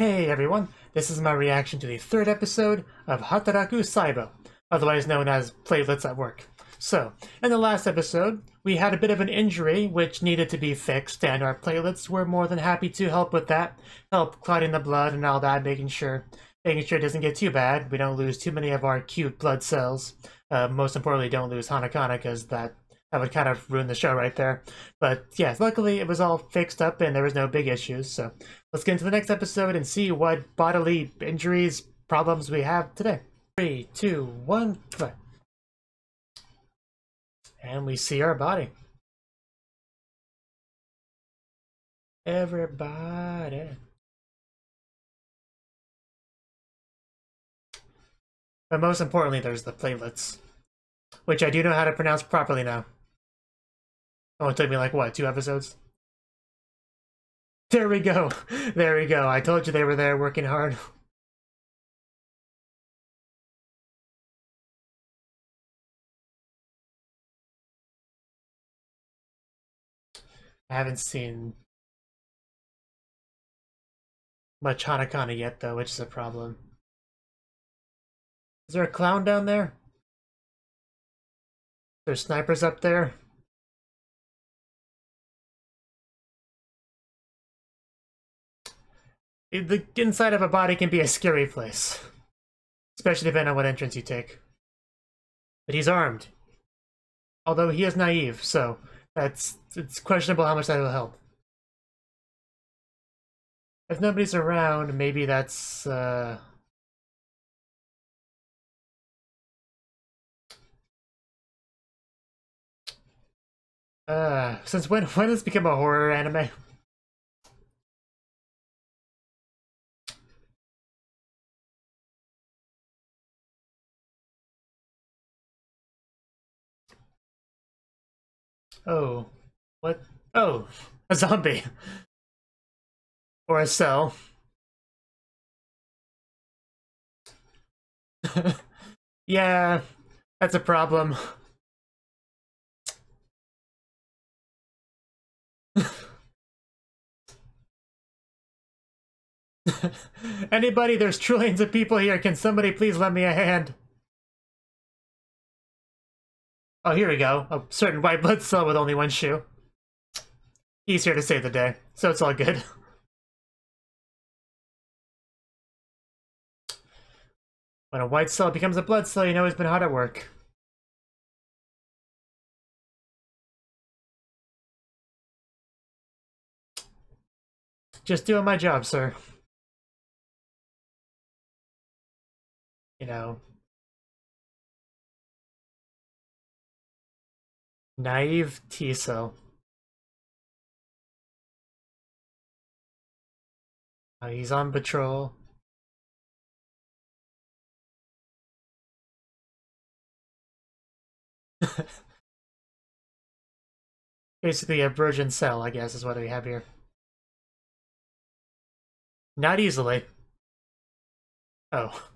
Hey everyone, this is my reaction to the third episode of Hataraku Saibou, otherwise known as Platelets at Work. So, in the last episode, we had a bit of an injury which needed to be fixed, and our platelets were more than happy to help with that, help clotting the blood and all that, making sure it doesn't get too bad, we don't lose too many of our cute blood cells. Most importantly, don't lose Hanakana, because that would kind of ruin the show right there. But yes, luckily it was all fixed up and there was no big issues, so let's get into the next episode and see what bodily injuries, problems we have today. 3, 2, 1, play. And we see our body. Everybody. But most importantly, there's the platelets, which I do know how to pronounce properly now. It only took me like, what, 2 episodes? There we go. There we go. I told you they were there working hard. I haven't seen much Hanakana yet, though, which is a problem. Is there a clown down there? There's snipers up there? The inside of a body can be a scary place. Especially depending on what entrance you take. But he's armed. Although he is naive, so it's questionable how much that will help. If nobody's around, maybe that's since when does this become a horror anime? Oh, what? Oh, a zombie. Or a cell. Yeah, that's a problem. Anybody, there's trillions of people here. Can somebody please lend me a hand? Oh, here we go. A certain white blood cell with only 1 shoe. He's here to save the day, so it's all good. When a white cell becomes a blood cell, you know he's been hard at work. Just doing my job, sir. You know. Naive T-cell. He's on patrol. Basically a virgin cell, I guess, is what we have here. Not easily. Oh.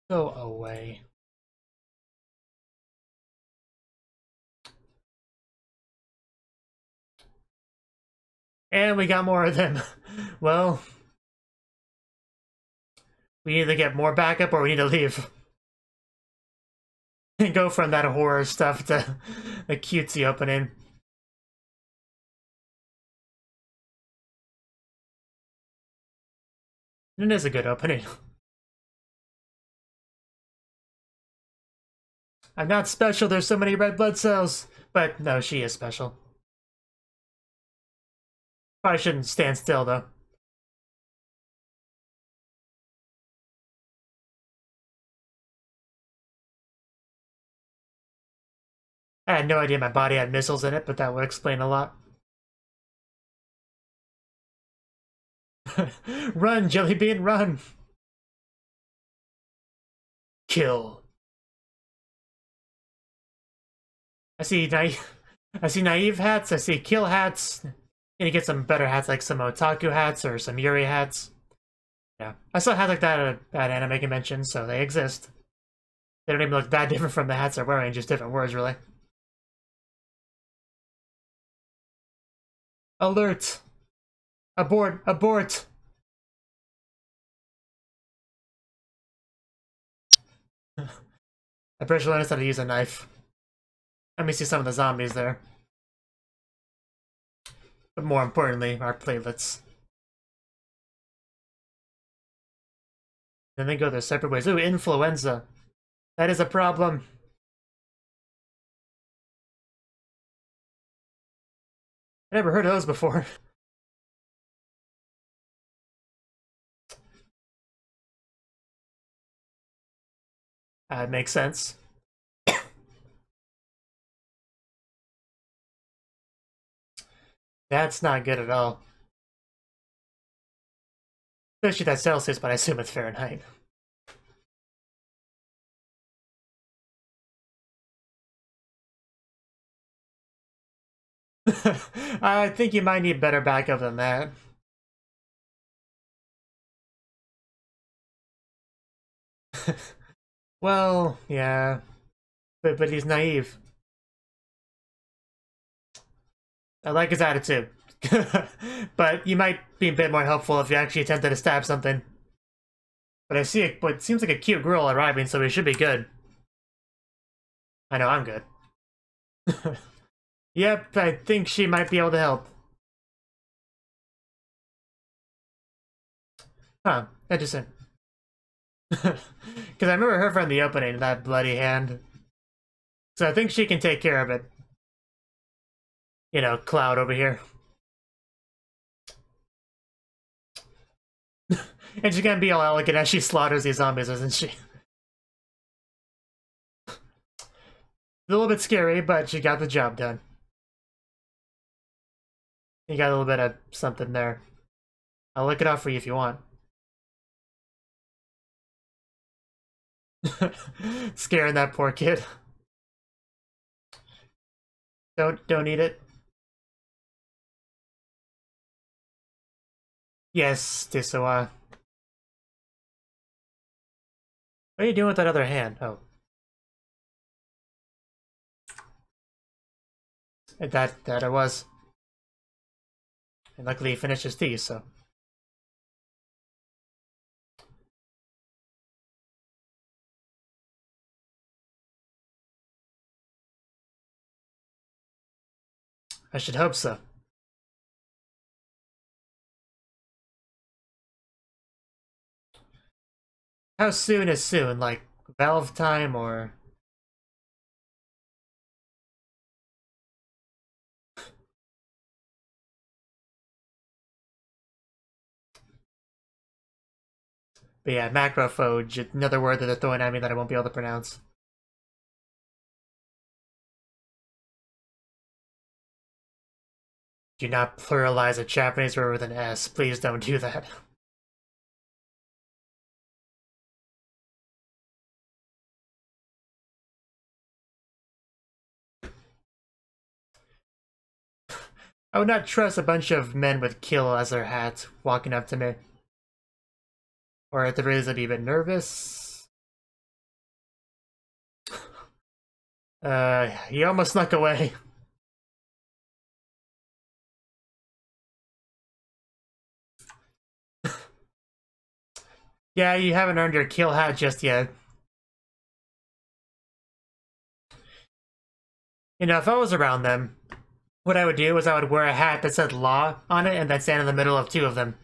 Go away. And we got more of them. Well, we either get more backup or we need to leave. And go from that horror stuff to the cutesy opening. It is a good opening. I'm not special, there's so many red blood cells. But no, she is special. Probably shouldn't stand still, though. I had no idea my body had missiles in it, but that would explain a lot. Run, Jellybean, run! Kill. I see naive hats, I see kill hats. And you get some better hats, like some otaku hats or some yuri hats. Yeah, I saw hats like that at anime conventions, so they exist. They don't even look that different from the hats they're wearing, just different words, really. Alert! Abort! Abort! I pretty sure I learned how to use a knife. Let me see some of the zombies there. But more importantly, our platelets. Then they go their separate ways. Ooh, influenza. That is a problem. I never heard of those before. Makes sense. That's not good at all. Especially that's Celsius, but I assume it's Fahrenheit. I think you might need better backup than that. Well, yeah. But he's naive. I like his attitude. But you might be a bit more helpful if you actually attempted to stab something. But I see it, but it seems like a cute girl arriving, so we should be good. I know, I'm good. Yep, I think she might be able to help. Huh, interesting. Because I remember her from the opening, that bloody hand. So I think she can take care of it. You know, Claud over here. And she's gonna be all elegant as she slaughters these zombies, isn't she? A little bit scary, but she got the job done. You got a little bit of something there. I'll look it up for you if you want. Scaring that poor kid. Don't eat it. Yes, Tisawa. What are you doing with that other hand? Oh. That it was. And luckily he finished his tea, so. I should hope so. How soon is soon? Like, valve time, or...? But yeah, macrophage, another word that they're throwing at me that I won't be able to pronounce. Do not pluralize a Japanese word with an S. Please don't do that. I would not trust a bunch of men with kill as their hat walking up to me. Or at the very least, I'd be a bit nervous. He almost snuck away. Yeah, you haven't earned your kill hat just yet. You know, if I was around them, what I would do is I would wear a hat that said law on it and then stand in the middle of two of them.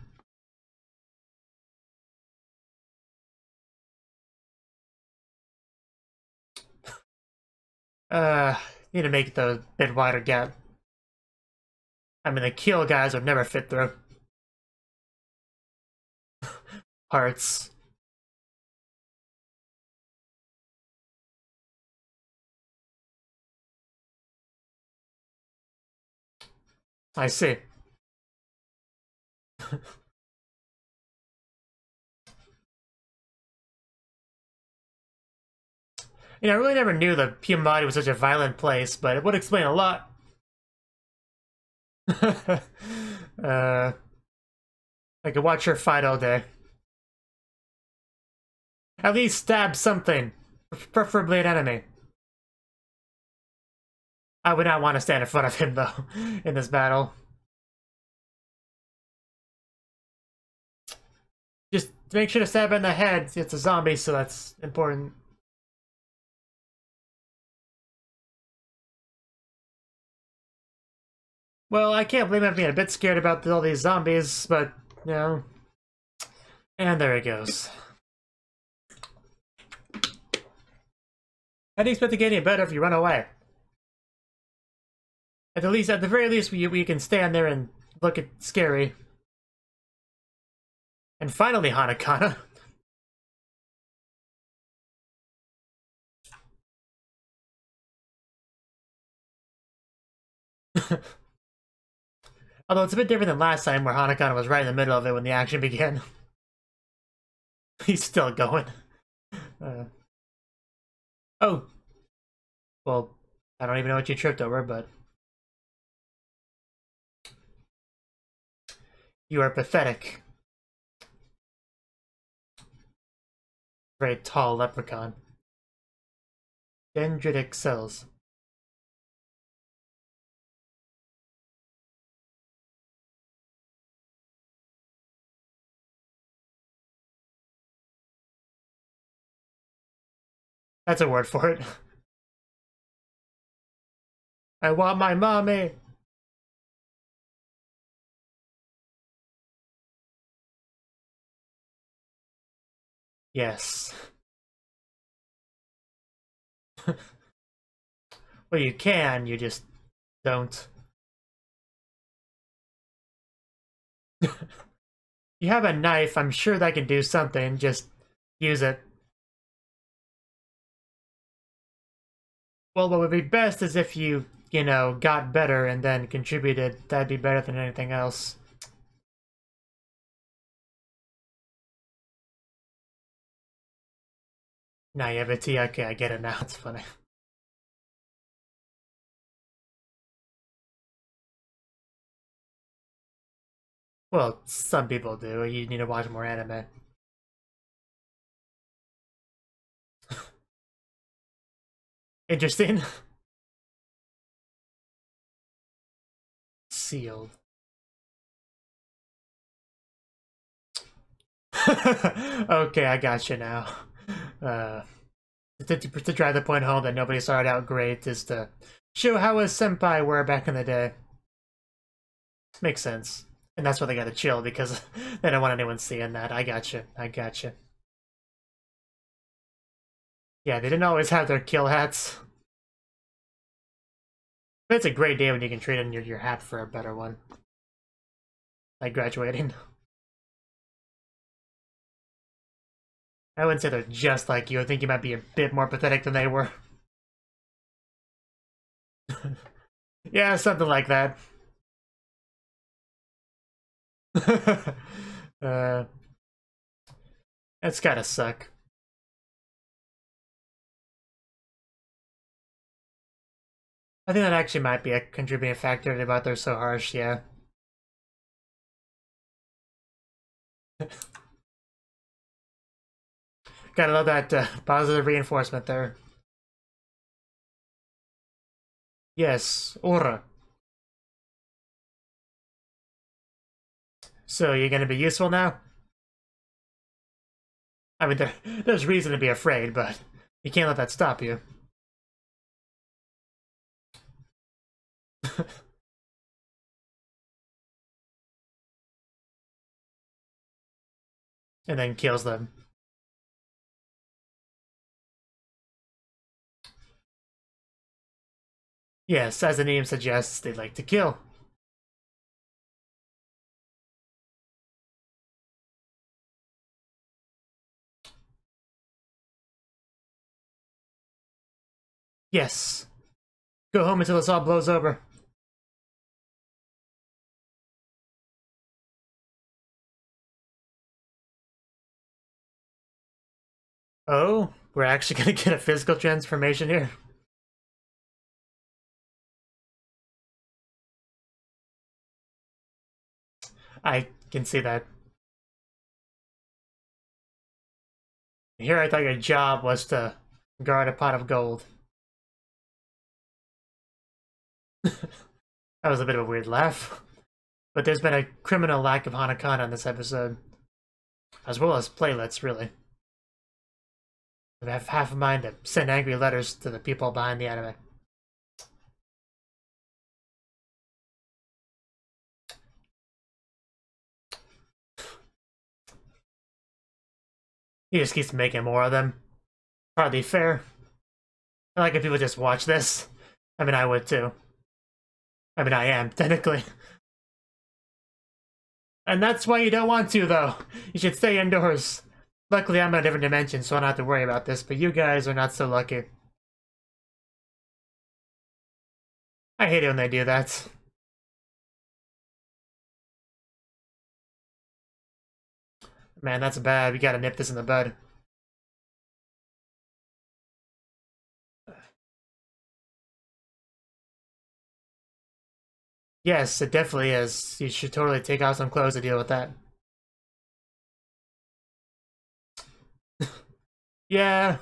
Need to make the bit wider gap. I mean, the kill guys would never fit through. Hearts. I see. You know, I really never knew the human body was such a violent place, but it would explain a lot. I could watch her fight all day. At least stab something, preferably an enemy. I would not want to stand in front of him, though, in this battle. to make sure to stab it in the head. It's a zombie, so that's important. Well, I can't believe I'm being a bit scared about all these zombies, but, you know. And there it goes. How do you expect to get any better if you run away? At the very least, we can stand there and look at scary. And finally, Hanakana. Although it's a bit different than last time where Hanakana was right in the middle of it when the action began. He's still going. Oh. Well, I don't even know what you tripped over, but... You are pathetic. Very tall leprechaun. Dendritic cells. That's a word for it. I want my mommy! Yes. Well, you can, you just don't. You have a knife, I'm sure that can do something, just use it. Well, what would be best is if you know, got better and then contributed. That'd be better than anything else. Naivety, okay, I get it now, it's funny. Well, some people do, you need to watch more anime. Interesting. Sealed. Okay, I got you now. To drive the point home that nobody started out great is to show how his senpai were back in the day. Makes sense. And that's why they gotta chill, because they don't want anyone seeing that. I gotcha. I gotcha. Yeah, they didn't always have their kill hats. But it's a great day when you can trade in your hat for a better one. Like graduating. I wouldn't say they're just like you. I think you might be a bit more pathetic than they were. Yeah, something like that. That's gotta suck. I think that actually might be a contributing factor about they're so harsh, yeah. Gotta love that positive reinforcement there. Yes, ora. So, you're gonna be useful now? I mean, there's reason to be afraid, but you can't let that stop you. And then kills them. Yes, as the name suggests, they like to kill. Yes. Go home until this all blows over. Oh, we're actually gonna get a physical transformation here. I can see that. Here I thought your job was to guard a pot of gold. That was a bit of a weird laugh. But there's been a criminal lack of Hanakana in this episode. As well as playlets, really. I have half a mind to send angry letters to the people behind the anime. He just keeps making more of them. Hardly fair. I like if people just watch this. I mean, I would too. I mean, I am, technically. And that's why you don't want to, though. You should stay indoors. Luckily, I'm in a different dimension, so I don't have to worry about this, but you guys are not so lucky. I hate it when they do that. Man, that's bad. We gotta nip this in the bud. Yes, it definitely is. You should totally take off some clothes to deal with that. Yeah.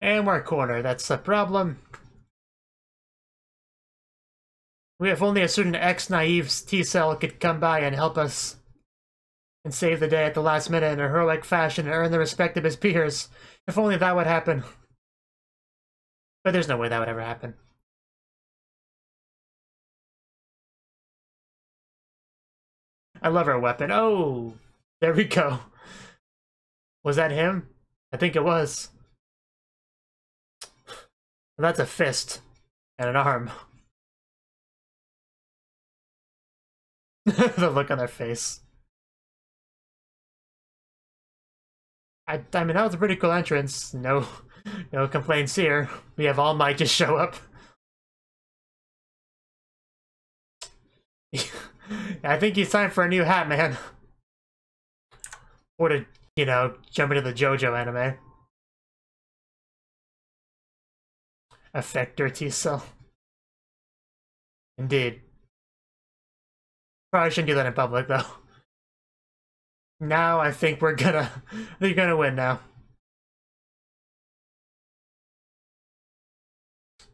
And we're cornered. That's the problem. We have only a certain ex-naive T-cell could come by and help us and save the day at the last minute in a heroic fashion and earn the respect of his peers. If only that would happen. But there's no way that would ever happen. I love her weapon. Oh, there we go. Was that him? I think it was. That's a fist and an arm. The look on their face. I mean, that was a pretty cool entrance. No complaints here. We have All Might just show up. I think it's time for a new hat, man. Or to, you know, jump into the JoJo anime. Effector T-cell. Indeed. Probably shouldn't do that in public, though. Now I think we're gonna win now.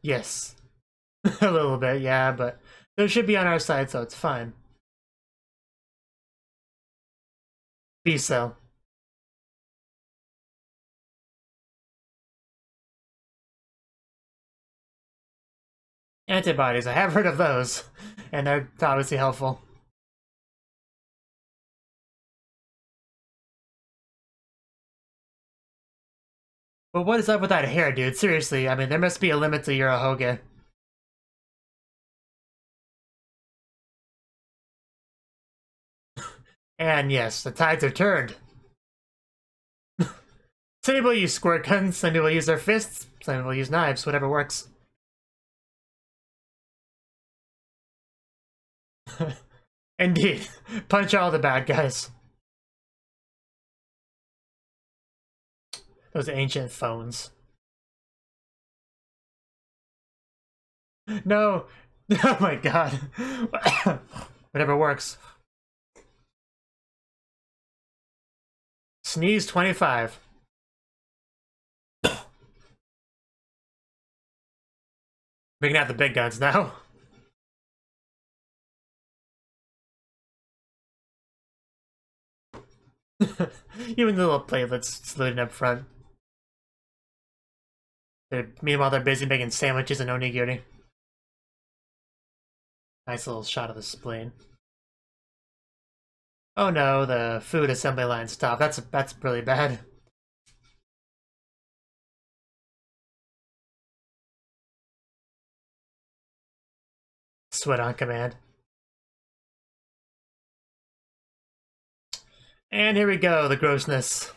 Yes. A little bit, yeah, but they should be on our side, so it's fine. B-cell. Antibodies, I have heard of those, and they're obviously helpful. But what is up with that hair, dude? Seriously, I mean, there must be a limit to your Hoge. And yes, the tides are turned. Some people use squirt guns, some people use their fists, some people use knives, whatever works. Indeed. Punch all the bad guys. Those ancient phones. No! Oh my god. Whatever works. Sneeze 25. We can have the big guns now. Even the little platelets saluting up front. Meanwhile, they're busy making sandwiches and onigiri. Nice little shot of the spleen. Oh no, the food assembly line stopped. That's really bad. Sweat on command. And here we go, the grossness.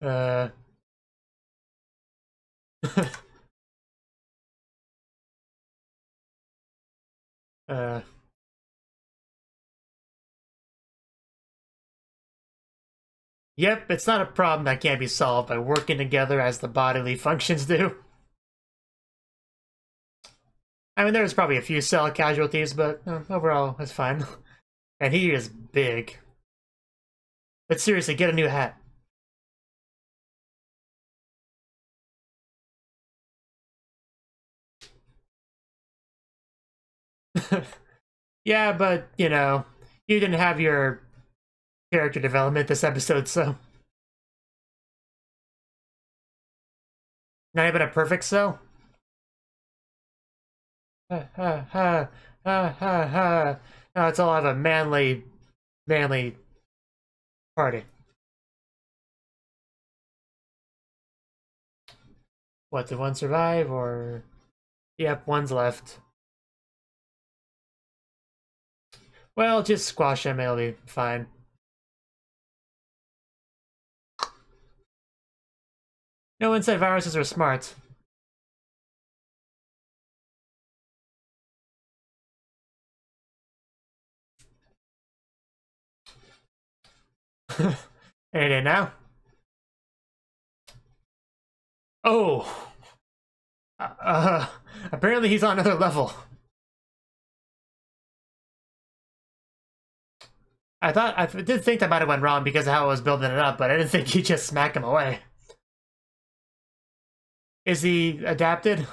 uh... Yep, it's not a problem that can't be solved by working together as the bodily functions do. I mean, there's probably a few cell casualties, but overall, it's fine. And he is big. But seriously, get a new hat. Yeah, but, you know, you didn't have your character development this episode, so... Not even a perfect so? Ha ha ha ha ha ha. Now let's all have a manly party. What, did one survive, or... Yep, one's left. Well, just squash him, it'll be fine. No one said viruses are smart. Anything now? Oh! Apparently he's on another level. I did think that might have went wrong because of how I was building it up, but I didn't think he'd just smack him away. Is he adapted?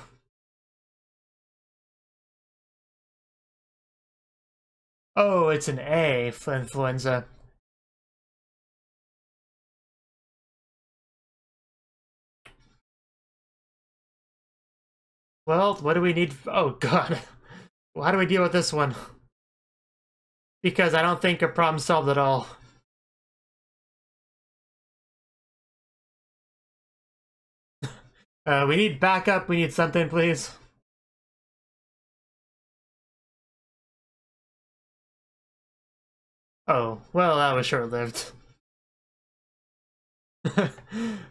Oh, it's an A for influenza. Well, what do we need? Oh, God. Well, how do we deal with this one? Because I don't think a problem solved at all. We need backup. We need something, please. Oh, well, that was short-lived.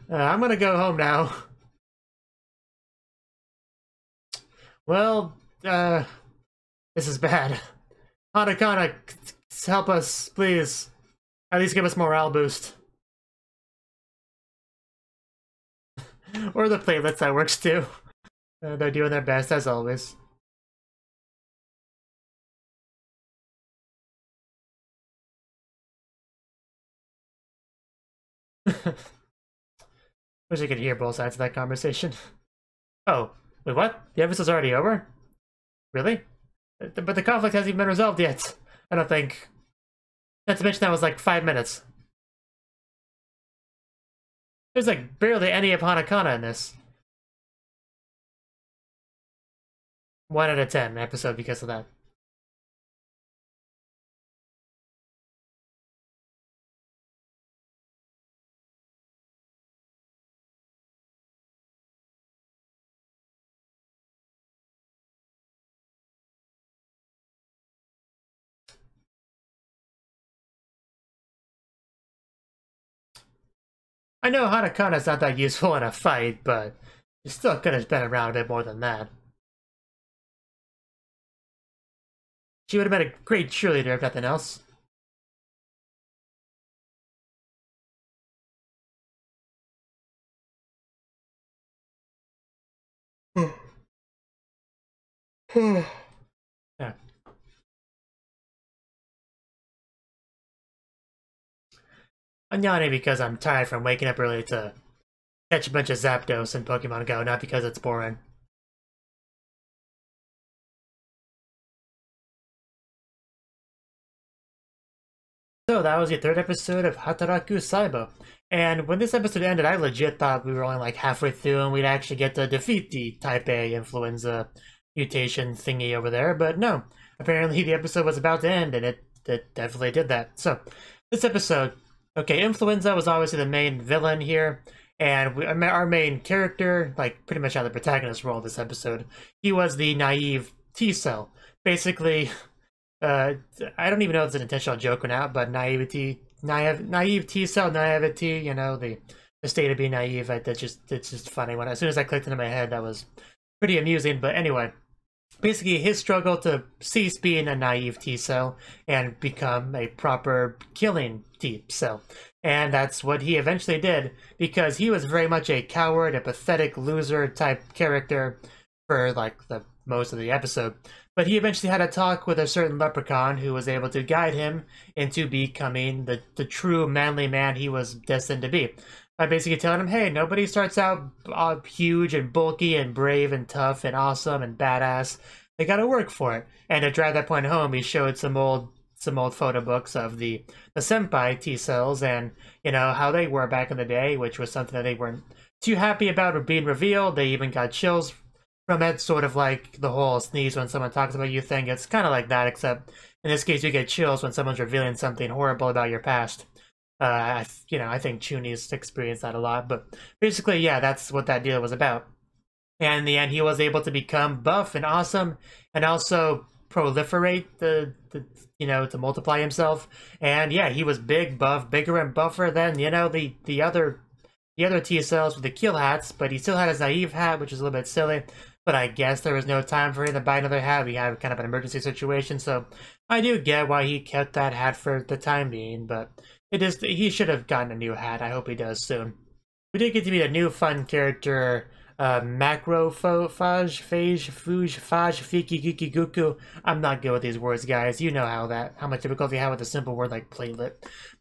I'm gonna go home now. Well, this is bad. Hanakana, help us, please. At least give us morale boost. Or the platelets, that works too. They're doing their best, as always. Wish I could hear both sides of that conversation. Oh, wait, what? The episode's already over? Really? But the conflict hasn't even been resolved yet. I don't think. Not to mention that was like 5 minutes. There's like barely any of Hanakana in this. 1 out of 10 episode because of that. I know Hanakana's not that useful in a fight, but you still could have been around a bit more than that. She would have been a great cheerleader if nothing else. Yeah. I'm yawning because I'm tired from waking up early to catch a bunch of Zapdos in Pokemon Go, not because it's boring. So that was the 3rd episode of Hataraku Saibou. And when this episode ended, I legit thought we were only like halfway through and we'd actually get to defeat the Type A influenza mutation thingy over there, but no. Apparently the episode was about to end, and it definitely did that. So, this episode, okay, influenza was obviously the main villain here, and our main character, like pretty much had the protagonist role this episode, he was the naive T-cell. Basically, I don't even know if it's an intentional joke or not, but naive T-cell, naivety, you know, the state of being naive, it's just funny. As soon as I clicked into my head, that was pretty amusing, but anyway. Basically, his struggle to cease being a naive T-cell and become a proper killing T-cell. And that's what he eventually did, because he was very much a coward, a pathetic loser type character for like the most of the episode. But he eventually had a talk with a certain leprechaun who was able to guide him into becoming the true manly man he was destined to be. By basically telling him, hey, nobody starts out huge and bulky and brave and tough and awesome and badass. they gotta work for it. And to drive that point home, he showed some old photo books of the senpai T-cells and, you know, how they were back in the day, which was something that they weren't too happy about being revealed. They even got chills from it, sort of like the whole sneeze when someone talks about you thing. It's kind of like that, except in this case you get chills when someone's revealing something horrible about your past. I think Chuni's experienced that a lot, but basically, yeah, that's what that deal was about. And in the end, he was able to become buff and awesome, and also proliferate to multiply himself. And yeah, he was big, buff, bigger and buffer than, you know, the other T-cells with the kill hats, but he still had his naive hat, which is a little bit silly. But I guess there was no time for him to buy another hat. We had kind of an emergency situation, so I do get why he kept that hat for the time being, but he should have gotten a new hat. I hope he does soon. We did get to meet a new fun character, Macrophage, Fiki, Giki, Guku. I'm not good with these words, guys. You know how much difficulty I have with a simple word like platelet.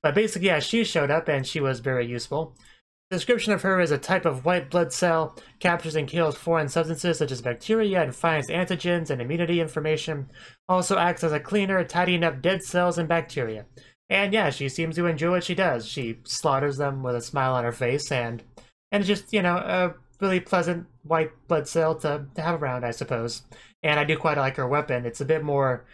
But basically, yeah, she showed up and she was very useful. The description of her is a type of white blood cell, captures and kills foreign substances such as bacteria and finds antigens and immunity information. Also acts as a cleaner, tidying up dead cells and bacteria. And yeah, she seems to enjoy what she does. She slaughters them with a smile on her face, and it's just, you know, a really pleasant white blood cell to have around, I suppose. And I do quite like her weapon. It's a bit more,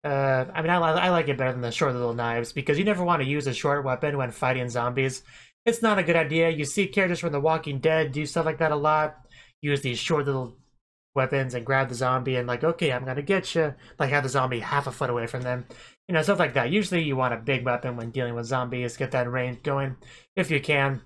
I mean, I like it better than the short little knives, because you never want to use a short weapon when fighting zombies. It's not a good idea. You see characters from The Walking Dead do stuff like that a lot. Use these short little weapons and grab the zombie and like, okay, I'm gonna get you. Like have the zombie half a foot away from them. You know, stuff like that. Usually you want a big weapon when dealing with zombies. Get that range going if you can.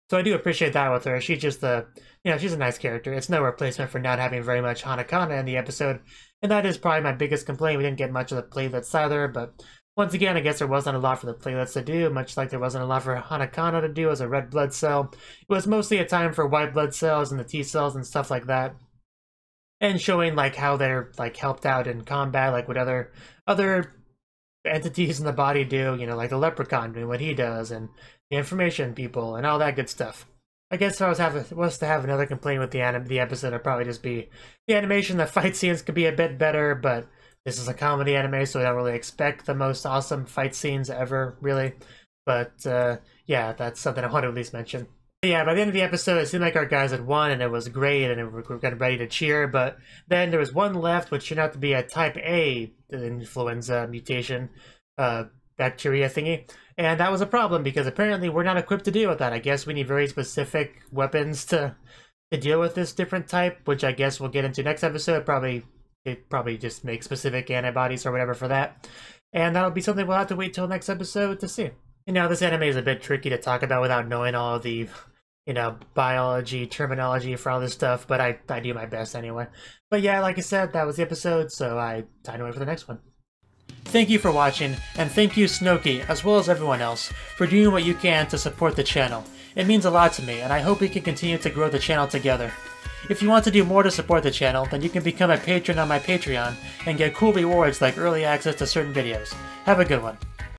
So I do appreciate that with her. She's just she's a nice character. It's no replacement for not having very much Hanakana in the episode. And that is probably my biggest complaint. We didn't get much of the playlets either, but once again, I guess there wasn't a lot for the playlets to do, much like there wasn't a lot for Hanakana to do as a red blood cell. It was mostly a time for white blood cells and the T cells and stuff like that. And showing like how they're like helped out in combat, like what other entities in the body do, you know, like the leprechaun doing what he does, and the information people, and all that good stuff. I guess if I was to have another complaint with the episode, it'd probably just be the animation. The fight scenes could be a bit better, but this is a comedy anime, so I don't really expect the most awesome fight scenes ever, really. But yeah, that's something I want to at least mention. But yeah, by the end of the episode, it seemed like our guys had won, and it was great, and we were getting ready to cheer. But then there was one left, which turned out to be a Type A influenza mutation bacteria thingy. And that was a problem, because apparently we're not equipped to deal with that. I guess we need very specific weapons to deal with this different type, which I guess we'll get into next episode. Probably just make specific antibodies or whatever for that. And that'll be something we'll have to wait till next episode to see. You know, this anime is a bit tricky to talk about without knowing all of the, you know, biology, terminology for all this stuff, but I do my best anyway. But yeah, like I said, that was the episode, so time to wait for the next one. Thank you for watching, and thank you Cnouki, as well as everyone else, for doing what you can to support the channel. It means a lot to me, and I hope we can continue to grow the channel together. If you want to do more to support the channel, then you can become a patron on my Patreon and get cool rewards like early access to certain videos. Have a good one.